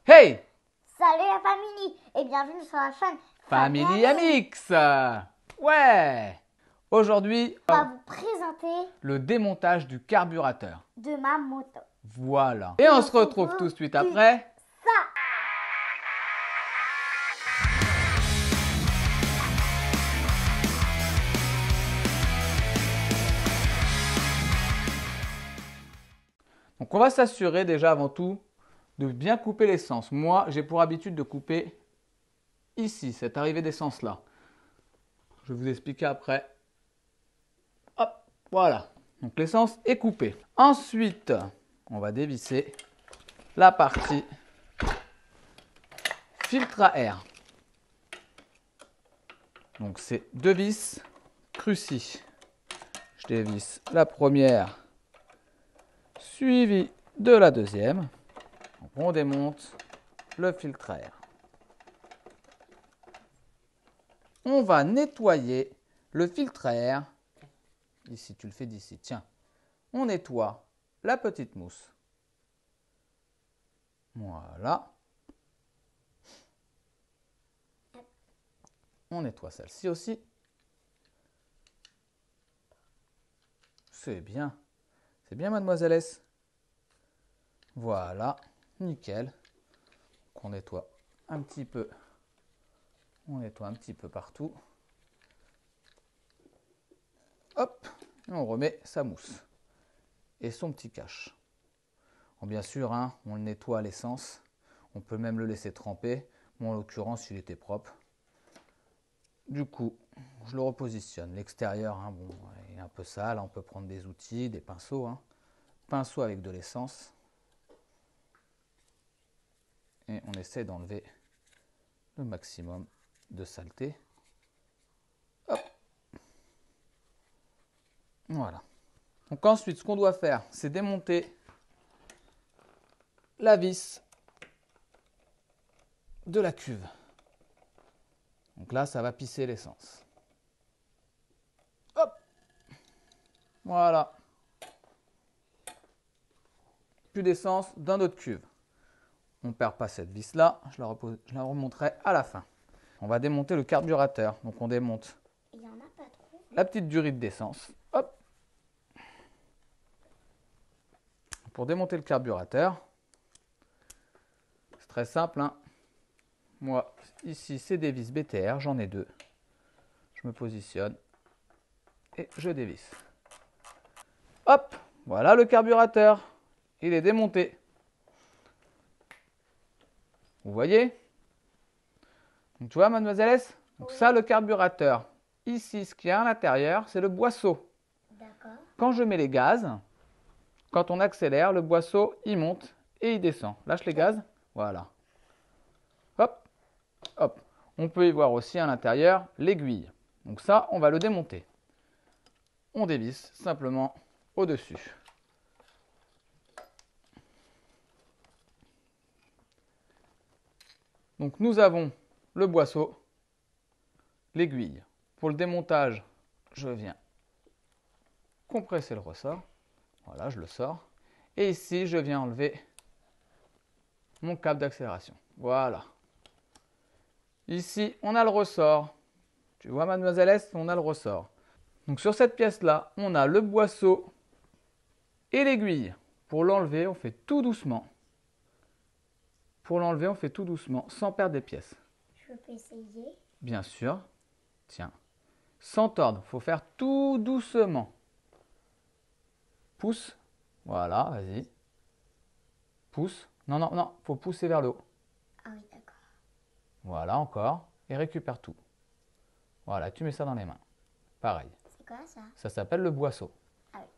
Hey! Salut la famille et bienvenue sur la chaîne Family Amix! Ouais! Aujourd'hui, On va vous présenter le démontage du carburateur. de ma moto. Voilà. Et on se retrouve tout de suite après. Ça. Donc on va s'assurer déjà avant tout de bien couper l'essence. Moi, j'ai pour habitude de couper ici, cette arrivée d'essence là. Je vais vous expliquer après. Hop, voilà. Donc l'essence est coupée. Ensuite, on va dévisser la partie filtre à air. Donc c'est deux vis cruci. Je dévisse la première, suivie de la deuxième. Donc on démonte le filtre à air. On va nettoyer le filtre à air. Ici, tu le fais d'ici. Tiens, on nettoie la petite mousse. Voilà. On nettoie celle-ci aussi. C'est bien. C'est bien, mademoiselle S. Voilà. Nickel. Donc on nettoie un petit peu. On nettoie un petit peu partout. Hop. Et on remet sa mousse. Et son petit cache. Bon, bien sûr, hein, on le nettoie à l'essence. On peut même le laisser tremper. Moi, en l'occurrence, il était propre. Du coup, je le repositionne. L'extérieur, hein, bon, il est un peu sale. On peut prendre des outils, des pinceaux. Hein. Pinceau avec de l'essence. Et on essaie d'enlever le maximum de saleté. Hop. Voilà. Donc ensuite, ce qu'on doit faire, c'est démonter la vis de la cuve. Donc là, ça va pisser l'essence. Hop. Voilà. Plus d'essence dans notre cuve. On ne perd pas cette vis-là. Je la remonterai à la fin. On va démonter le carburateur. Donc on démonte Il y en a pas trop. la petite durite d'essence. Hop. Pour démonter le carburateur, c'est très simple. Hein. Moi, ici, c'est des vis BTR. J'en ai deux. Je me positionne et je dévisse. Hop. Voilà le carburateur. Il est démonté. Vous voyez? Donc, tu vois, mademoiselle S? Donc, ça, le carburateur. Ici, ce qu'il y a à l'intérieur, c'est le boisseau. D'accord. Quand je mets les gaz, quand on accélère, le boisseau, il monte et il descend. Lâche les gaz. Voilà. Hop, hop. On peut y voir aussi à l'intérieur l'aiguille. Donc ça, on va le démonter. On dévisse simplement au-dessus. Donc nous avons le boisseau, l'aiguille. Pour le démontage, je viens compresser le ressort. Voilà, je le sors. Et ici, je viens enlever mon câble d'accélération. Voilà. Ici, on a le ressort. Tu vois, mademoiselle S, on a le ressort. Donc sur cette pièce-là, on a le boisseau et l'aiguille. Pour l'enlever, on fait tout doucement. Pour l'enlever, on fait tout doucement, sans perdre des pièces. Je peux essayer. Bien sûr. Tiens. Sans tordre, il faut faire tout doucement. Pousse. Voilà, vas-y. Pousse. Non, non, non, il faut pousser vers le haut. Ah oui, d'accord. Voilà, encore. Et récupère tout. Voilà, tu mets ça dans les mains. Pareil. C'est quoi ça? Ça s'appelle le boisseau. Ah oui.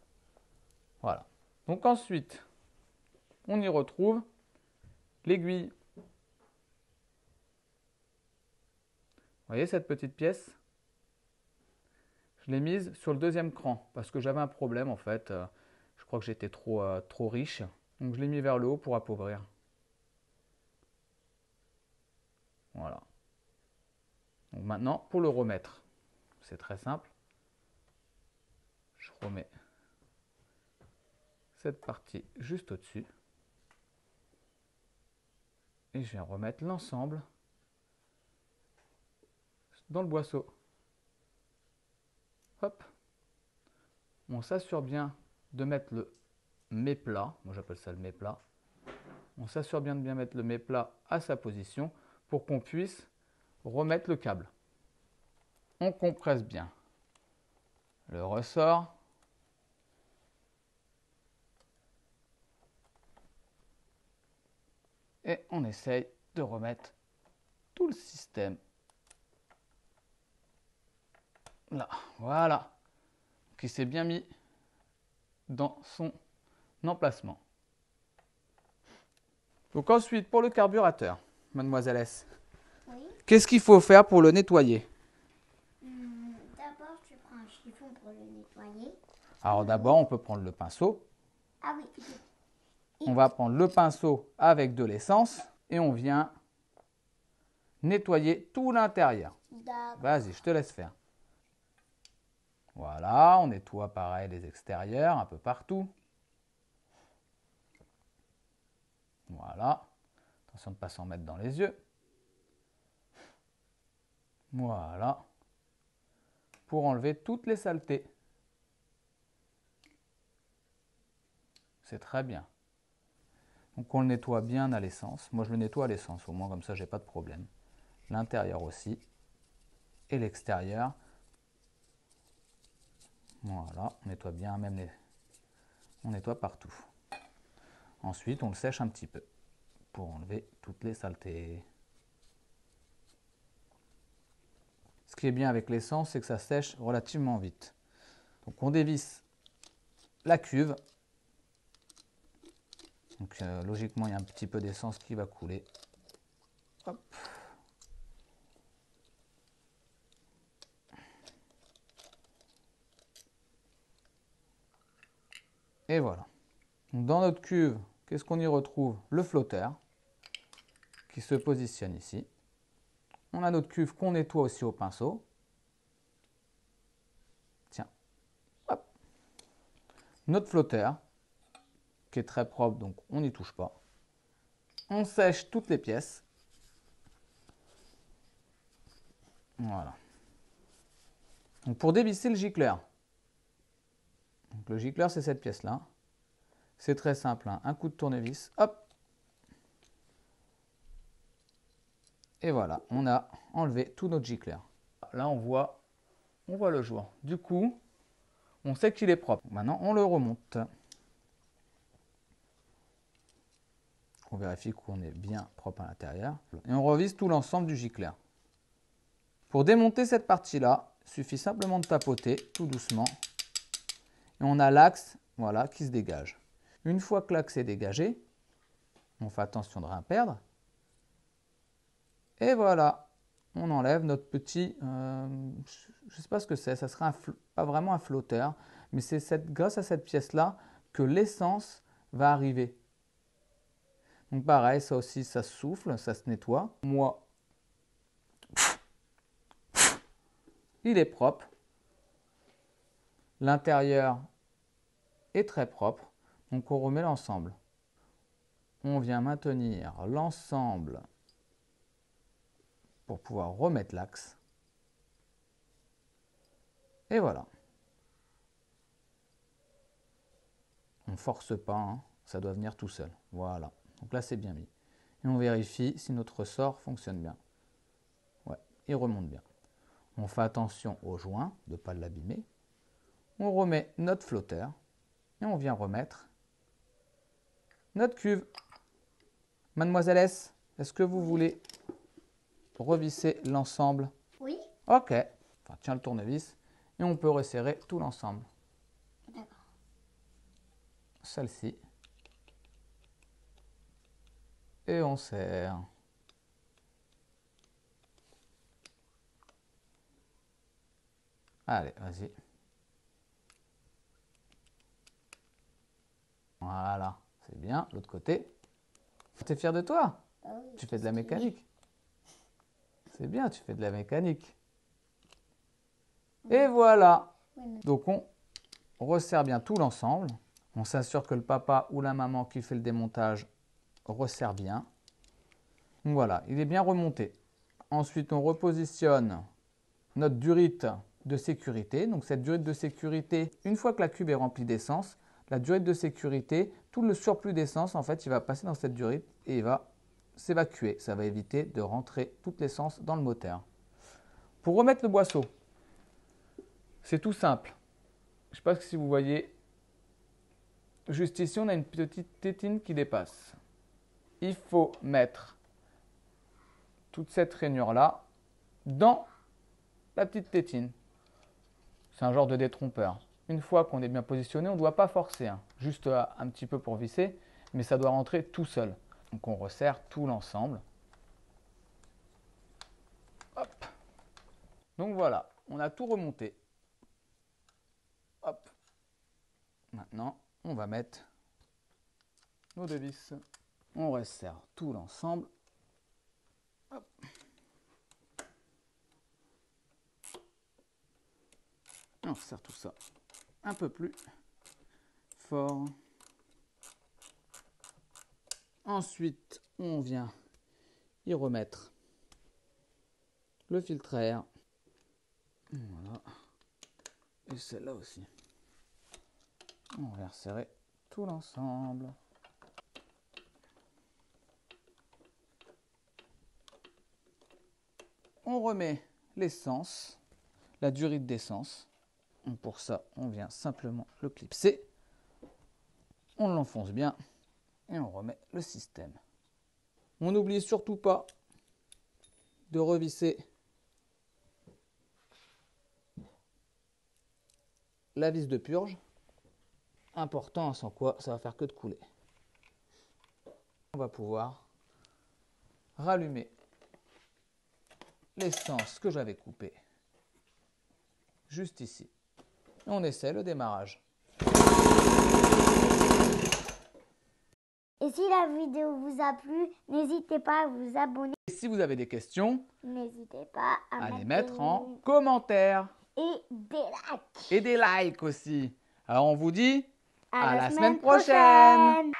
Voilà. Donc ensuite, on y retrouve l'aiguille. Vous voyez cette petite pièce? Je l'ai mise sur le deuxième cran parce que j'avais un problème en fait. Je crois que j'étais trop riche. Donc je l'ai mis vers le haut pour appauvrir. Voilà. Donc maintenant, pour le remettre, c'est très simple. Je remets cette partie juste au-dessus. Et je vais remettre l'ensemble dans le boisseau. Hop. On s'assure bien de mettre le méplat. Moi j'appelle ça le méplat. On s'assure bien de mettre le méplat à sa position pour qu'on puisse remettre le câble. On compresse bien le ressort. Et on essaye de remettre tout le système là. Voilà. Qui s'est bien mis dans son emplacement. Donc ensuite, pour le carburateur, mademoiselle S, Oui. qu'est-ce qu'il faut faire pour le nettoyer? D'abord, tu prends un chiffon pour le nettoyer. Alors d'abord, on peut prendre le pinceau. Ah oui. On va prendre le pinceau avec de l'essence et on vient nettoyer tout l'intérieur. D'accord. Vas-y, je te laisse faire. Voilà, on nettoie pareil les extérieurs, un peu partout. Voilà. Attention de ne pas s'en mettre dans les yeux. Voilà. Pour enlever toutes les saletés. C'est très bien. Donc on le nettoie bien à l'essence. Moi je le nettoie à l'essence, au moins comme ça j'ai pas de problème. L'intérieur aussi. Et l'extérieur. Voilà, on nettoie bien même les... On nettoie partout. Ensuite on le sèche un petit peu pour enlever toutes les saletés. Ce qui est bien avec l'essence, c'est que ça sèche relativement vite. Donc on dévisse la cuve. Donc logiquement, il y a un petit peu d'essence qui va couler. Hop. Et voilà. Donc, dans notre cuve, qu'est-ce qu'on y retrouve? Le flotteur qui se positionne ici. On a notre cuve qu'on nettoie aussi au pinceau. Tiens. Hop. Notre flotteur qui est très propre, donc on n'y touche pas. On sèche toutes les pièces. Voilà. Donc pour dévisser le gicleur, donc le gicleur c'est cette pièce-là. C'est très simple, hein. Un coup de tournevis, hop. Et voilà, on a enlevé tout notre gicleur. Là on voit le jour. Du coup, on sait qu'il est propre. Maintenant on le remonte. On vérifie qu'on est bien propre à l'intérieur. Et on revise tout l'ensemble du gicleur. Pour démonter cette partie-là, il suffit simplement de tapoter tout doucement. Et on a l'axe, voilà, qui se dégage. Une fois que l'axe est dégagé, on fait attention de ne rien perdre. Et voilà, on enlève notre petit, je ne sais pas ce que c'est, ça sera pas vraiment un flotteur, mais c'est grâce à cette pièce-là que l'essence va arriver. Donc pareil, ça aussi, ça souffle, ça se nettoie. Moi, il est propre. L'intérieur est très propre. Donc on remet l'ensemble. On vient maintenir l'ensemble pour pouvoir remettre l'axe. Et voilà. On ne force pas, hein, ça doit venir tout seul. Voilà. Donc là, c'est bien mis. Et on vérifie si notre ressort fonctionne bien. Ouais, il remonte bien. On fait attention au joint, de ne pas l'abîmer. On remet notre flotteur et on vient remettre notre cuve. Mademoiselle S, est-ce que vous voulez revisser l'ensemble? Oui. Ok. Enfin, tiens le tournevis et on peut resserrer tout l'ensemble. D'accord. Celle-ci. Et on serre. Allez, vas-y. Voilà, c'est bien. L'autre côté. Tu es fier de toi? Ah oui, Tu fais de la mécanique. C'est bien, tu fais de la mécanique. Et voilà. Donc on resserre bien tout l'ensemble. On s'assure que le papa ou la maman qui fait le démontage resserre bien. Voilà, il est bien remonté. Ensuite, on repositionne notre durite de sécurité. Donc cette durite de sécurité, une fois que la cuve est remplie d'essence, la durite de sécurité, tout le surplus d'essence, en fait, il va passer dans cette durite et il va s'évacuer. Ça va éviter de rentrer toute l'essence dans le moteur. Pour remettre le boisseau, c'est tout simple. Je ne sais pas si vous voyez, juste ici, on a une petite tétine qui dépasse. Il faut mettre toute cette rainure-là dans la petite tétine. C'est un genre de détrompeur. Une fois qu'on est bien positionné, on ne doit pas forcer, hein, juste un petit peu pour visser, mais ça doit rentrer tout seul. Donc on resserre tout l'ensemble. Hop. Donc voilà, on a tout remonté. Hop. Maintenant, on va mettre nos deux vis. On resserre tout l'ensemble. Hop. On resserre tout ça un peu plus fort. Ensuite, on vient y remettre le filtre à air. Voilà. Et celle-là aussi. On va resserrer tout l'ensemble. On remet l'essence, la durite d'essence. Pour ça, on vient simplement le clipser. On l'enfonce bien et on remet le système. On n'oublie surtout pas de revisser la vis de purge. Important, sans quoi ça va faire que de couler. On va pouvoir rallumer l'essence que j'avais coupée juste ici. Et on essaie le démarrage. Et si la vidéo vous a plu, n'hésitez pas à vous abonner. Et si vous avez des questions, N'hésitez pas à les mettre mettre en commentaire. et des likes. Et des likes aussi. Alors on vous dit À la la semaine prochaine. prochaine.